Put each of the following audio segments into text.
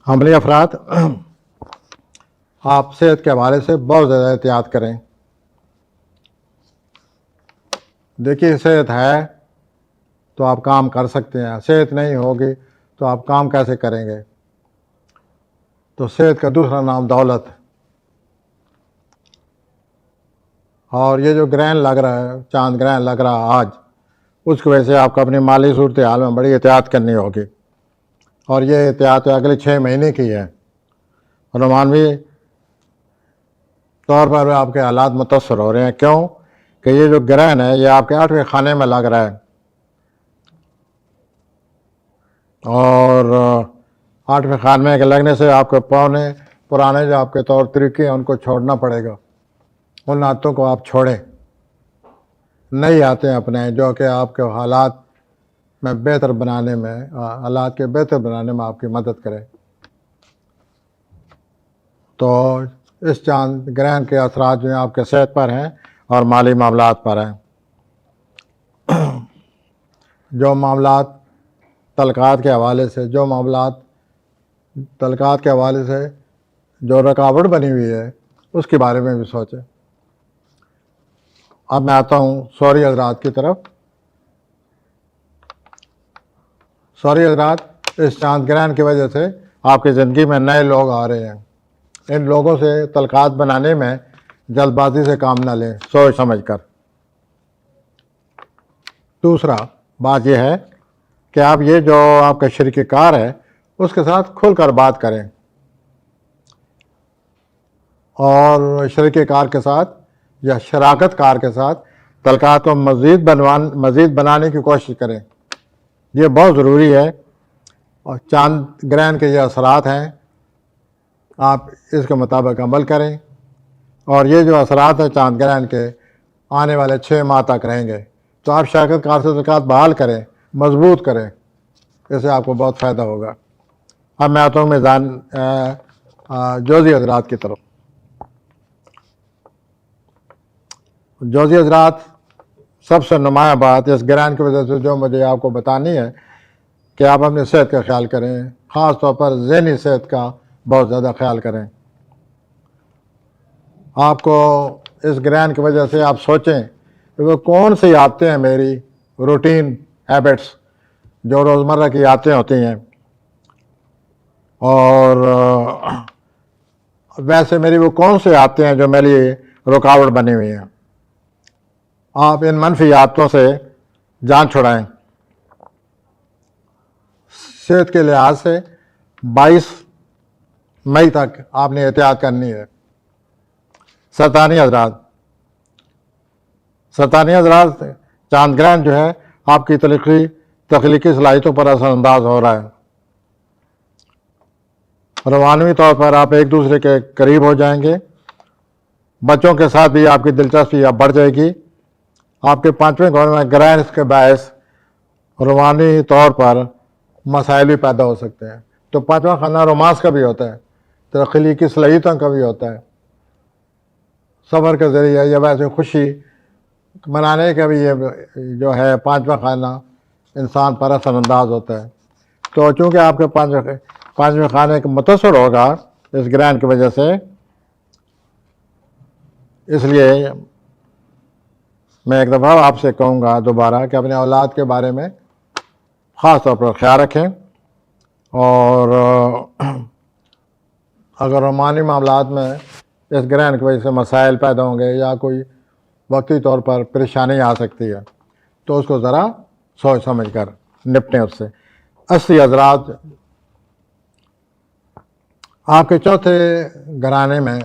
حملی افراد آپ صحت کے حوالے سے بہت زیادہ احتیاط کریں. دیکھیے صحت ہے تو آپ کام کر سکتے ہیں، صحت نہیں ہوگی تو آپ کام کیسے کریں گے؟ تو صحت کا دوسرا نام دولت. اور یہ جو گرہن لگ رہا ہے، چاند گرہن لگ رہا ہے آج، اس کی وجہ سے آپ کو اپنی مالی صورتحال میں بڑی احتیاط کرنی ہوگی. اور یہ احتیاط اگلے 6 مہینے کی ہے. رومانوی طور پر آپ کے حالات متاثر ہو رہے ہیں. کیوں کہ یہ جو گرہن ہے یہ آپ کے 8ویں خانے میں لگ رہا ہے، اور 8ویں خانے کے لگنے سے آپ کے پرانے جو آپ کے طور طریقے ہیں ان کو چھوڑنا پڑے گا. ان عادتوں کو آپ چھوڑیں، نئی عادتیں اپنائیں جو کہ آپ کے حالات میں بہتر بنانے میں حالات کے بہتر بنانے میں آپ کی مدد کرے. تو اس چاند گرہن کے اثرات جو ہیں آپ کے صحت پر ہیں اور مالی معاملات پر ہیں. جو معاملات تعلقات کے حوالے سے جو رکاوٹ بنی ہوئی ہے اس کے بارے میں بھی سوچیں. اب میں آتا ہوں سوری حضرات کی طرف. سوری حضرات، اس چاند گرہن کی وجہ سے آپ کی زندگی میں نئے لوگ آ رہے ہیں. ان لوگوں سے تعلقات بنانے میں جلد بازی سے کام نہ لیں، سوچ سمجھ کر. دوسرا بات یہ ہے کہ آپ یہ جو آپ کا شریک کار ہے اس کے ساتھ کھل کر بات کریں، اور شریک کار کے ساتھ یا شراکت کار کے ساتھ تعلقات کو مزید بنانے کی کوشش کریں. یہ بہت ضروری ہے. اور چاند گرہن کے یہ اثرات ہیں، آپ اس کے مطابق عمل کریں. اور یہ جو اثرات ہیں چاند گرہن کے آنے والے 6 ماہ تک رہیں گے. تو آپ شراکت کار سے تعلقات بحال کریں، مضبوط کریں، اس سے آپ کو بہت فائدہ ہوگا. اب میں آتا ہوں میزان جوزی حضرات کی طرف. جوزی حضرات، سب سے نمایاں بات اس گرہن کی وجہ سے جو مجھے آپ کو بتانی ہے کہ آپ اپنی صحت کا خیال کریں، خاص طور پر ذہنی صحت کا بہت زیادہ خیال کریں. آپ کو اس گرہن کی وجہ سے آپ سوچیں کہ وہ کون سی عادتیں ہیں میری روٹین ہیبٹس جو روزمرہ کی عادتیں ہوتی ہیں، اور ویسے میری وہ کون سی عادتیں ہیں جو میرے لیے رکاوٹ بنی ہوئی ہیں. آپ ان منفی عادتوں سے جان چھڑائیں. صحت کے لحاظ سے 22 مئی تک آپ نے احتیاط کرنی ہے. سرطانی حضرات، چاند گرہن جو ہے آپ کی تخلیقی صلاحیتوں پر اثر انداز ہو رہا ہے. روحانی طور پر آپ ایک دوسرے کے قریب ہو جائیں گے. بچوں کے ساتھ بھی آپ کی دلچسپی اب بڑھ جائے گی. آپ کے 5ویں گھر میں گرہن کے باعث روحانی طور پر مسائل بھی پیدا ہو سکتے ہیں. تو 5واں خانہ رومانس کا بھی ہوتا ہے، تخلیقی صلاحیتوں کا بھی ہوتا ہے، صبر کے ذریعے یا ویسے خوشی منانے کا بھی یہ جو ہے 5واں خانہ انسان پر اثر انداز ہوتا ہے. تو چونکہ آپ کے 5ویں خانے کا متاثر ہوگا اس گرہن کی وجہ سے، اس لیے میں ایک دفعہ آپ سے کہوں گا دوبارہ کہ اپنے اولاد کے بارے میں خاص طور پر خیال رکھیں. اور اگر روحانی معاملات میں اس گرہن کی وجہ سے مسائل پیدا ہوں گے یا کوئی وقتی طور پر پریشانی آ سکتی ہے تو اس کو ذرا سوچ سمجھ کر نپٹیں اس سے. 80 حضرات، آپ کے چوتھے گھرانے میں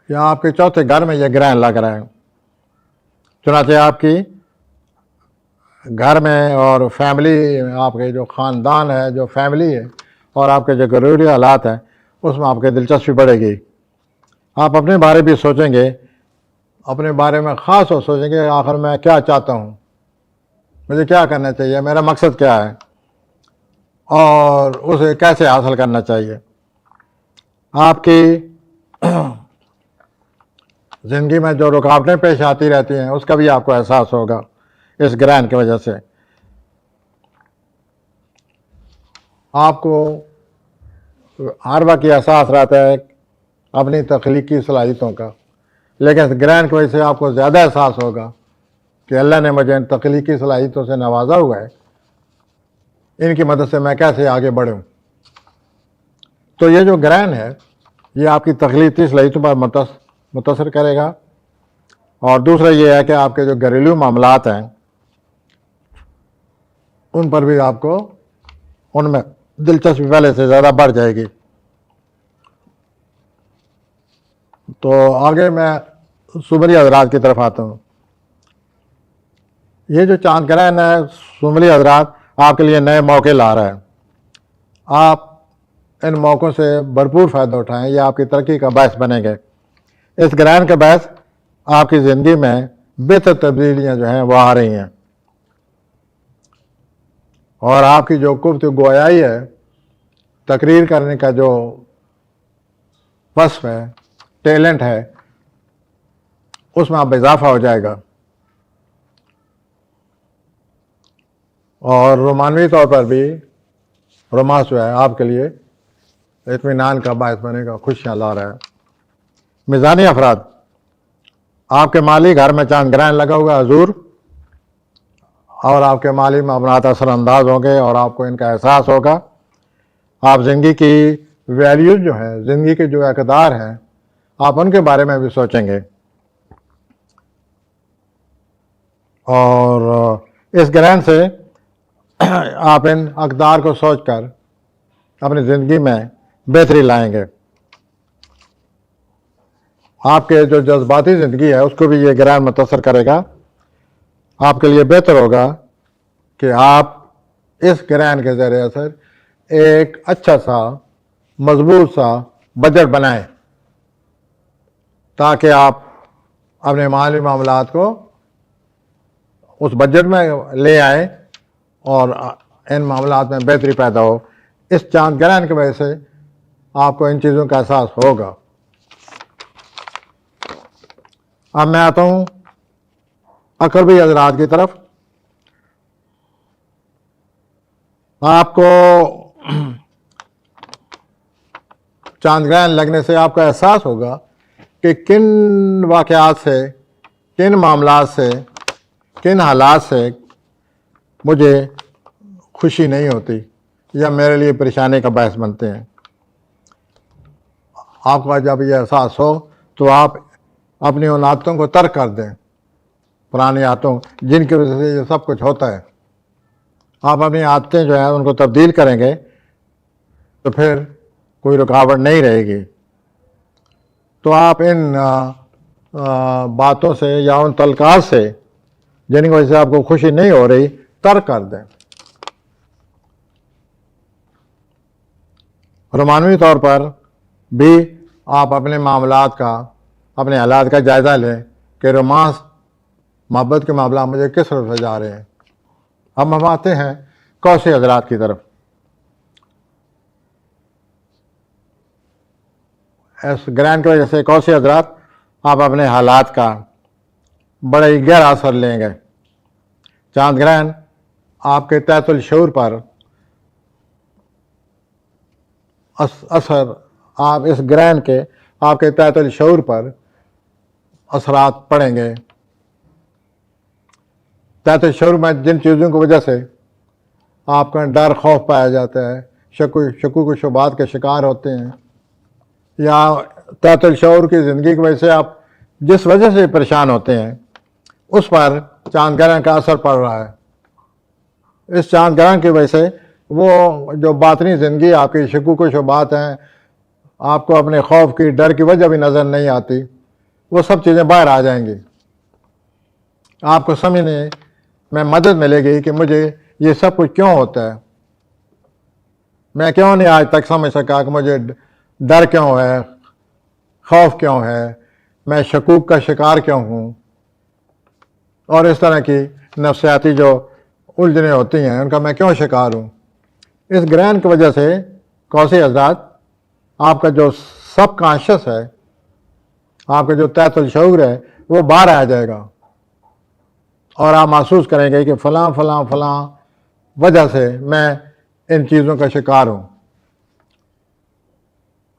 یا آپ کے چوتھے گھر میں یہ گرہن لگ رہا ہے. چنانچہ آپ کی گھر میں اور فیملی، آپ کے جو خاندان ہے، جو فیملی ہے، اور آپ کے جو گھریلو حالات ہیں اس میں آپ کی دلچسپی بڑھے گی. آپ اپنے بارے بھی سوچیں گے، اپنے بارے میں خاص طور سوچیں گے آخر میں کیا چاہتا ہوں، مجھے کیا کرنا چاہیے، میرا مقصد کیا ہے اور اسے کیسے حاصل کرنا چاہیے. آپ کی زندگی میں جو رکاوٹیں پیش آتی رہتی ہیں اس کا بھی آپ کو احساس ہوگا اس گرہن کی وجہ سے. آپ کو ہر وقت یہ احساس رہتا ہے اپنی تخلیقی صلاحیتوں کا، لیکن اس گرہن کی وجہ سے آپ کو زیادہ احساس ہوگا کہ اللہ نے مجھے ان تخلیقی صلاحیتوں سے نوازا ہوا ہے، ان کی مدد سے میں کیسے آگے بڑھوں۔ تو یہ جو گرہن ہے یہ آپ کی تخلیقی صلاحیتوں پر متاثر کرے گا، اور دوسرا یہ ہے کہ آپ کے جو گھریلو معاملات ہیں ان پر بھی آپ کو ان میں دلچسپی پہلے سے زیادہ بڑھ جائے گی۔ تو آگے میں سمری حضرات کی طرف آتا ہوں۔ یہ جو چاند گرہن ہے سمری حضرات آپ کے لیے نئے موقع لا رہا ہے، آپ ان موقعوں سے بھرپور فائدہ اٹھائیں، یہ آپ کی ترقی کا باعث بنیں گے۔ اس گرہن کے باعث آپ کی زندگی میں بہتر تبدیلیاں جو ہیں وہ آ رہی ہیں، اور آپ کی جو قوت گویائی ہے، تقریر کرنے کا جو وصف ہے، ٹیلنٹ ہے، اس میں آپ اضافہ ہو جائے گا، اور رومانوی طور پر بھی رومانس جو ہے آپ کے لیے اطمینان کا باعث بنے گا، خوشیاں لا رہا ہے۔ میزانی افراد، آپ کے مالی گھر میں چاند گرہن لگا ہوا حضور، اور آپ کے مالی معاملات اثر انداز ہوں گے اور آپ کو ان کا احساس ہوگا۔ آپ زندگی کی ویلیوز جو ہیں، زندگی کے جو اقدار ہیں، آپ ان کے بارے میں بھی سوچیں گے، اور اس گرہن سے آپ ان اقدار کو سوچ کر اپنی زندگی میں بہتری لائیں گے۔ آپ کے جو جذباتی زندگی ہے اس کو بھی یہ گرہن متاثر کرے گا۔ آپ کے لیے بہتر ہوگا کہ آپ اس گرہن کے زیر اثر ایک اچھا سا مضبوط سا بجٹ بنائیں، تاکہ آپ اپنے مالی معاملات کو اس بجٹ میں لے آئیں اور ان معاملات میں بہتری پیدا ہو۔ اس چاند گرہن کی وجہ سے آپ کو ان چیزوں کا احساس ہوگا۔ اب میں آتا ہوں عقربی حضرات کی طرف۔ آپ کو چاند گرہن لگنے سے آپ کا احساس ہوگا کہ کن واقعات سے، کن معاملات سے، کن حالات سے مجھے خوشی نہیں ہوتی یا میرے لیے پریشانی کا باعث بنتے ہیں۔ آپ کا جب یہ احساس ہو تو آپ اپنی ان عادتوں کو ترک کر دیں، پرانی عادتوں جن کی وجہ سے یہ سب کچھ ہوتا ہے۔ آپ اپنی عادتیں جو ہیں ان کو تبدیل کریں گے تو پھر کوئی رکاوٹ نہیں رہے گی۔ تو آپ ان باتوں سے یا ان تلقات سے جن کی وجہ سے آپ کو خوشی نہیں ہو رہی ترک کر دیں۔ رومانوی طور پر بھی آپ اپنے معاملات کا، اپنے حالات کا جائزہ لیں کہ رومانس، محبت کے معاملات مجھے کس طرف سے جا رہے ہیں۔ اب ہم آتے ہیں کوسی حضرات کی طرف۔ اس گرہن کی وجہ سے کوسی حضرات آپ اپنے حالات کا بڑے ہی گہرا اثر لیں گے۔ چاند گرہن آپ کے تحت الشعور پر اثر، آپ اس گرہن کے آپ کے تحت الشعور پر اثرات پڑیں گے۔ تحت الشعور میں جن چیزوں کی وجہ سے آپ کا ڈر، خوف پایا جاتا ہے، شکوک و شبہات کے شکار ہوتے ہیں، یا تحت الشعور کی زندگی کی وجہ سے آپ جس وجہ سے پریشان ہوتے ہیں، اس پر چاند گرہن کا اثر پڑ رہا ہے۔ اس چاند گرہن کی وجہ سے وہ جو باطنی زندگی آپ کی شکوک و شبہات ہیں، آپ کو اپنے خوف کی، ڈر کی وجہ بھی نظر نہیں آتی، وہ سب چیزیں باہر آ جائیں گی۔ آپ کو سمجھنے میں مدد ملے گی کہ مجھے یہ سب کچھ کیوں ہوتا ہے، میں کیوں نہیں آج تک سمجھ سکا کہ مجھے ڈر کیوں ہے، خوف کیوں ہے، میں شکوک کا شکار کیوں ہوں، اور اس طرح کی نفسیاتی جو الجھنیں ہوتی ہیں ان کا میں کیوں شکار ہوں۔ اس گرہن کی وجہ سے کوسی حضرات آپ کا جو سب کانشس ہے، آپ کا جو تحت الشعور ہے، وہ باہر آ جائے گا، اور آپ محسوس کریں گے کہ فلاں فلاں فلاں وجہ سے میں ان چیزوں کا شکار ہوں.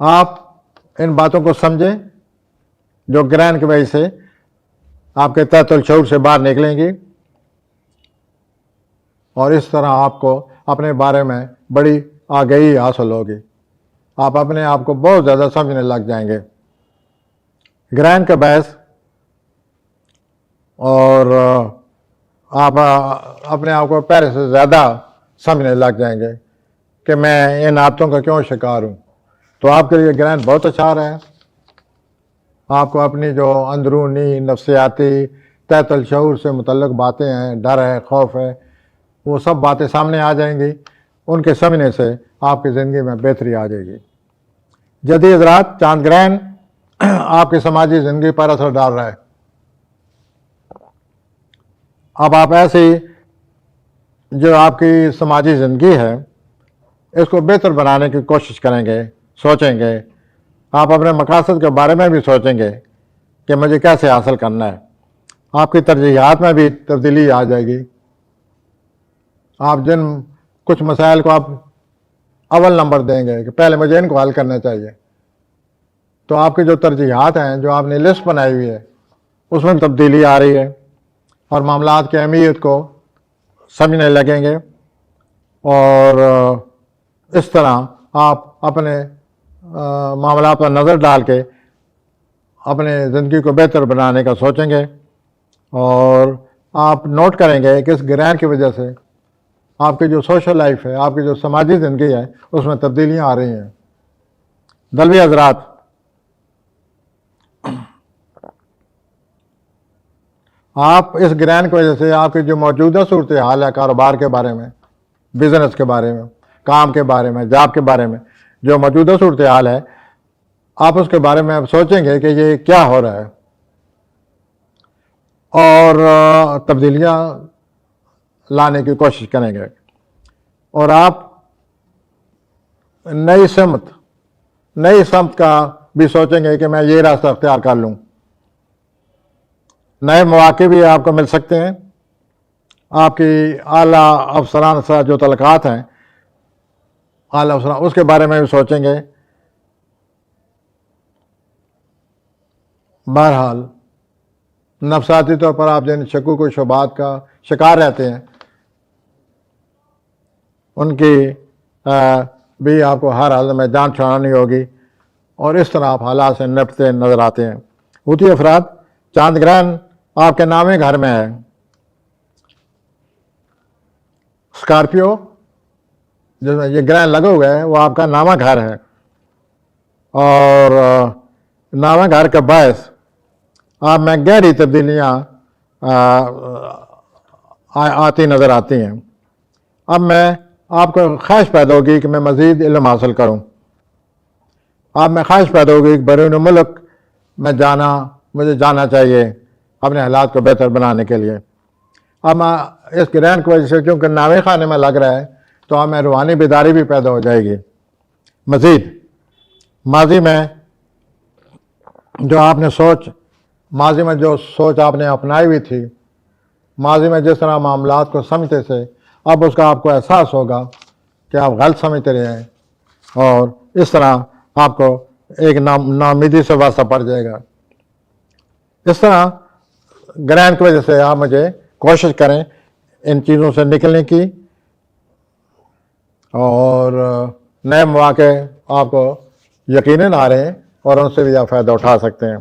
آپ ان باتوں کو سمجھیں جو گرہن کی وجہ سے آپ کے تحت الشعور سے باہر نکلیں گی، اور اس طرح آپ کو اپنے بارے میں بڑی آگہی حاصل ہوگی. آپ اپنے آپ کو بہت زیادہ سمجھنے لگ جائیں گے. گرہن کا باعث اور آپ اپنے آپ کو پہلے سے زیادہ سمجھنے لگ جائیں گے کہ میں ان عادتوں کا کیوں شکار ہوں. تو آپ کے لیے گرہن بہت اچھا رہا ہے. آپ کو اپنی جو اندرونی نفسیاتی تحت الشعور سے متعلق باتیں ہیں، ڈر ہے، خوف ہے، وہ سب باتیں سامنے آ جائیں گی. ان کے سمجھنے سے آپ کی زندگی میں بہتری آ جائے گی. جدید حضرات، چاند گرہن آپ کی سماجی زندگی پر اثر ڈال رہا ہے. اب آپ ایسے ہی جو آپ کی سماجی زندگی ہے اس کو بہتر بنانے کی کوشش کریں گے، سوچیں گے. آپ اپنے مقاصد کے بارے میں بھی سوچیں گے کہ مجھے کیسے حاصل کرنا ہے. آپ کی ترجیحات میں بھی تبدیلی آ جائے گی. آپ جن کچھ مسائل کو آپ اول نمبر دیں گے کہ پہلے مجھے ان کو حل کرنا چاہیے، تو آپ کی جو ترجیحات ہیں، جو آپ نے لسٹ بنائی ہوئی ہے، اس میں تبدیلی آ رہی ہے، اور معاملات کی اہمیت کو سمجھنے لگیں گے. اور اس طرح آپ اپنے معاملات پر نظر ڈال کے اپنے زندگی کو بہتر بنانے کا سوچیں گے. اور آپ نوٹ کریں گے کہ اس گرہن کی وجہ سے آپ کی جو سوشل لائف ہے، آپ کی جو سماجی زندگی ہے، اس میں تبدیلیاں آ رہی ہیں. دلوی حضرات، آپ اس گرہن کی وجہ سے آپ کی جو موجودہ صورتحال ہے، کاروبار کے بارے میں، بزنس کے بارے میں، کام کے بارے میں، جاب کے بارے میں جو موجودہ صورتحال ہے، آپ اس کے بارے میں سوچیں گے کہ یہ کیا ہو رہا ہے، اور تبدیلیاں لانے کی کوشش کریں گے. اور آپ نئی سمت کا بھی سوچیں گے کہ میں یہ راستہ اختیار کر لوں. نئے مواقع بھی آپ کو مل سکتے ہیں. آپ کی اعلیٰ افسران سے جو تعلقات ہیں، اعلیٰ افسران، اس کے بارے میں بھی سوچیں گے. بہرحال نفسیاتی طور پر آپ جن شکوک و شبہات کا شکار رہتے ہیں، ان کی بھی آپ کو ہر حال میں جان چھڑانی ہوگی، اور اس طرح آپ حالات سے نپٹتے نظر آتے ہیں. حوثی افراد، چاند گرہن آپ کے نامے گھر میں ہے. اسکارپیو جس میں یہ گرہن لگے ہوئے ہے، وہ آپ کا نامہ گھر ہے، اور نامہ گھر کا باعث آپ میں گہری تبدیلیاں آتی نظر آتی ہیں. اب میں آپ کو خواہش پیدا ہوگی کہ میں مزید علم حاصل کروں. آپ میں خواہش پیدا ہوگی کہ بیرون ملک میں مجھے جانا چاہیے اپنے حالات کو بہتر بنانے کے لیے. اب اس گرہن کی وجہ سے چونکہ نامے خانے میں لگ رہا ہے، تو ہمیں روحانی بیداری بھی پیدا ہو جائے گی. مزید ماضی میں جو سوچ آپ نے اپنائی ہوئی تھی، ماضی میں جس طرح معاملات کو سمجھتے تھے، اب اس کا آپ کو احساس ہوگا کہ آپ غلط سمجھتے رہے ہیں، اور اس طرح آپ کو ایک ناامیدی سے واسطہ پڑ جائے گا. اس طرح گرہن کی وجہ سے آپ مجھے کوشش کریں ان چیزوں سے نکلنے کی، اور نئے مواقع آپ کو یقیناً آ رہے ہیں، اور ان سے بھی آپ فائدہ اٹھا سکتے ہیں.